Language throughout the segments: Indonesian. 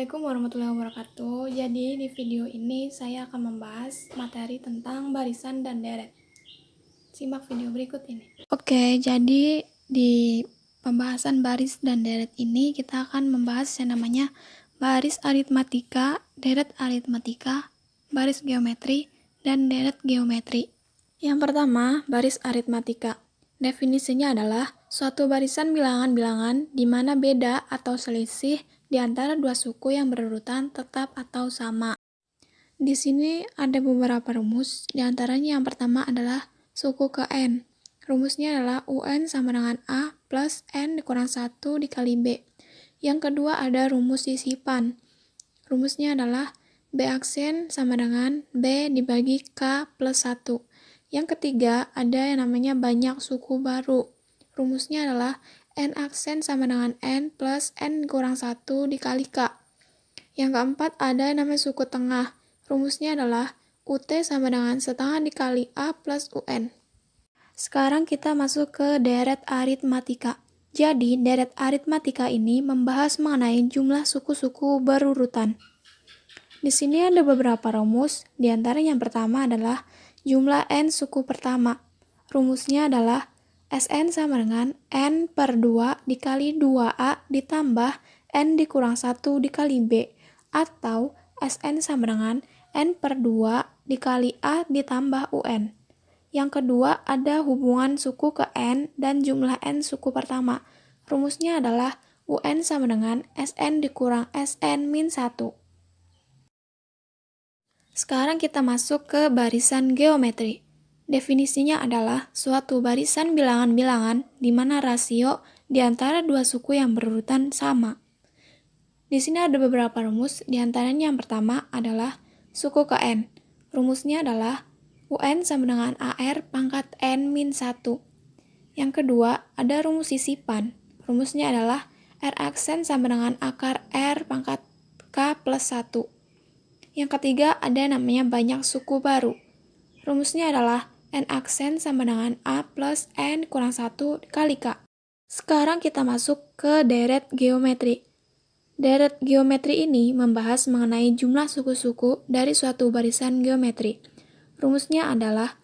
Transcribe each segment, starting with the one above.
Assalamualaikum warahmatullahi wabarakatuh. Jadi di video ini saya akan membahas materi tentang barisan dan deret. Simak video berikut ini. Oke, jadi di pembahasan baris dan deret ini kita akan membahas yang namanya baris aritmatika, deret aritmatika, baris geometri, dan deret geometri. Yang pertama, baris aritmatika. Definisinya adalah suatu barisan bilangan-bilangan di mana beda atau selisih di antara dua suku yang berurutan tetap atau sama. Di sini ada beberapa rumus, di antaranya yang pertama adalah suku ke N. Rumusnya adalah UN sama dengan A plus N dikurang 1 dikali B. Yang kedua ada rumus sisipan. Rumusnya adalah B aksen sama dengan B dibagi K plus 1. Yang ketiga ada yang namanya banyak suku baru. Rumusnya adalah N aksen sama dengan N plus N kurang 1 dikali K. Yang keempat ada yang namanya suku tengah. Rumusnya adalah UT sama dengan setengah dikali A plus UN. Sekarang kita masuk ke deret aritmatika. Jadi deret aritmatika ini membahas mengenai jumlah suku-suku berurutan. Di sini ada beberapa rumus, di antara yang pertama adalah jumlah N suku pertama. Rumusnya adalah Sn sama dengan N per 2 dikali 2A ditambah N dikurang 1 dikali B, atau Sn sama dengan N per 2 dikali A ditambah UN. Yang kedua ada hubungan suku ke N dan jumlah N suku pertama. Rumusnya adalah UN sama dengan Sn dikurang Sn min 1. Sekarang kita masuk ke barisan geometri. Definisinya adalah suatu barisan bilangan-bilangan di mana rasio di antara dua suku yang berurutan sama. Di sini ada beberapa rumus, di antaranya yang pertama adalah suku ke N. Rumusnya adalah UN sama dengan AR pangkat N min 1. Yang kedua ada rumus sisipan. Rumusnya adalah R aksen sama dengan akar R pangkat K plus 1. Yang ketiga ada namanya banyak suku baru. Rumusnya adalah N aksen sama dengan A plus N kurang 1 kali K. Sekarang kita masuk ke deret geometri. Deret geometri ini membahas mengenai jumlah suku-suku dari suatu barisan geometri. Rumusnya adalah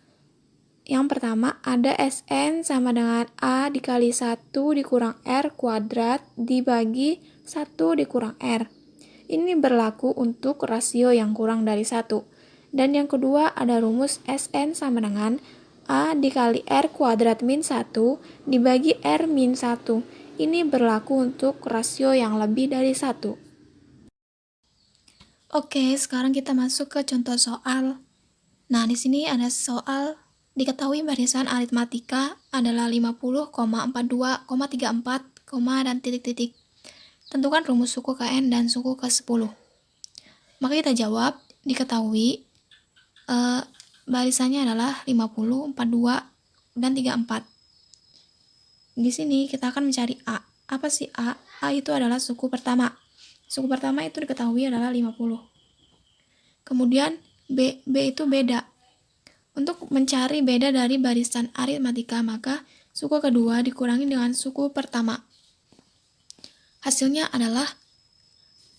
yang pertama ada Sn sama dengan A dikali 1 dikurang R kuadrat dibagi 1 dikurang R. Ini berlaku untuk rasio yang kurang dari 1. Dan yang kedua ada rumus Sn sama dengan A dikali R kuadrat min 1 dibagi R min 1. Ini berlaku untuk rasio yang lebih dari 1. Oke, sekarang kita masuk ke contoh soal. Nah, di sini ada soal diketahui barisan aritmatika adalah 50,42,34, dan titik-titik. Tentukan rumus suku ke N dan suku ke 10. Maka kita jawab, diketahui barisannya adalah 50, 42, dan 34. Di sini kita akan mencari A. Apa sih A? A itu adalah suku pertama. Suku pertama itu diketahui adalah 50. Kemudian B. B itu beda. Untuk mencari beda dari barisan aritmatika, maka suku kedua dikurangi dengan suku pertama. Hasilnya adalah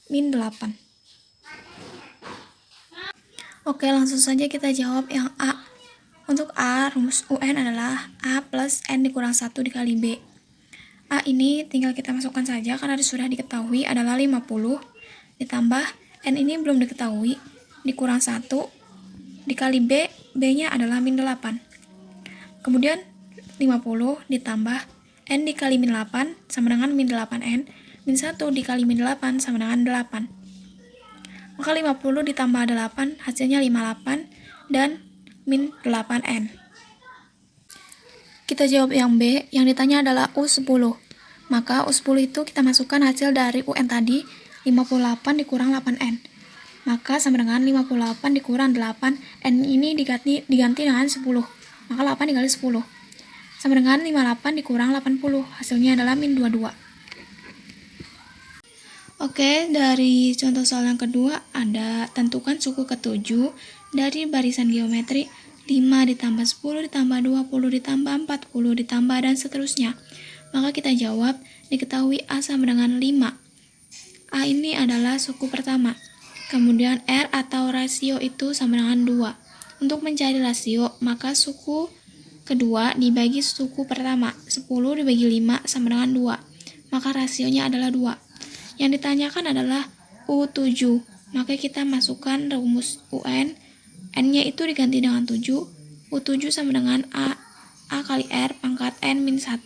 min 8. Oke, langsung saja kita jawab yang A. Untuk A, rumus UN adalah A plus N dikurang 1 dikali B. A ini tinggal kita masukkan saja karena sudah diketahui adalah 50 ditambah N ini belum diketahui dikurang 1 dikali B, B-nya adalah min 8. Kemudian 50 ditambah N dikali min 8 sama dengan min 8N, min 1 dikali min 8 sama dengan 8. Maka 50 ditambah 8 hasilnya 58 dan min 8N. Kita jawab yang B, yang ditanya adalah U10. Maka U10 itu kita masukkan hasil dari UN tadi, 58 dikurang 8N. Maka sama dengan 58 dikurang 8, N ini diganti dengan 10. Maka 8 dikali 10. Sama dengan 58 dikurang 80, hasilnya adalah min 22. Oke, dari contoh soal yang kedua ada tentukan suku ke-7 dari barisan geometri 5 ditambah 10 ditambah 20 ditambah 40 ditambah dan seterusnya. Maka kita jawab, diketahui A sama dengan 5. A ini adalah suku pertama. Kemudian R atau rasio itu sama dengan 2. Untuk mencari rasio, maka suku kedua dibagi suku pertama. 10 dibagi 5 sama dengan 2. Maka rasionya adalah 2. Yang ditanyakan adalah U7. Maka kita masukkan rumus UN. N-nya itu diganti dengan 7. U7 sama dengan A kali R pangkat N min 1.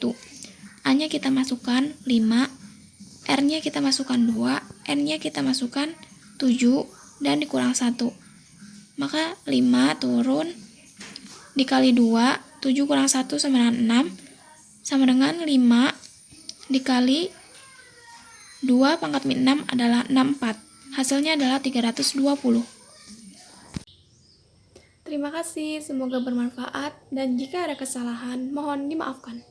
A-nya kita masukkan 5. R-nya kita masukkan 2. N-nya kita masukkan 7 dan dikurang 1. Maka 5 turun dikali 2, 7 kurang 1 sama dengan 6, sama dengan 5 dikali 2 pangkat min 6 adalah 64. Hasilnya adalah 320. Terima kasih, semoga bermanfaat, dan jika ada kesalahan, mohon dimaafkan.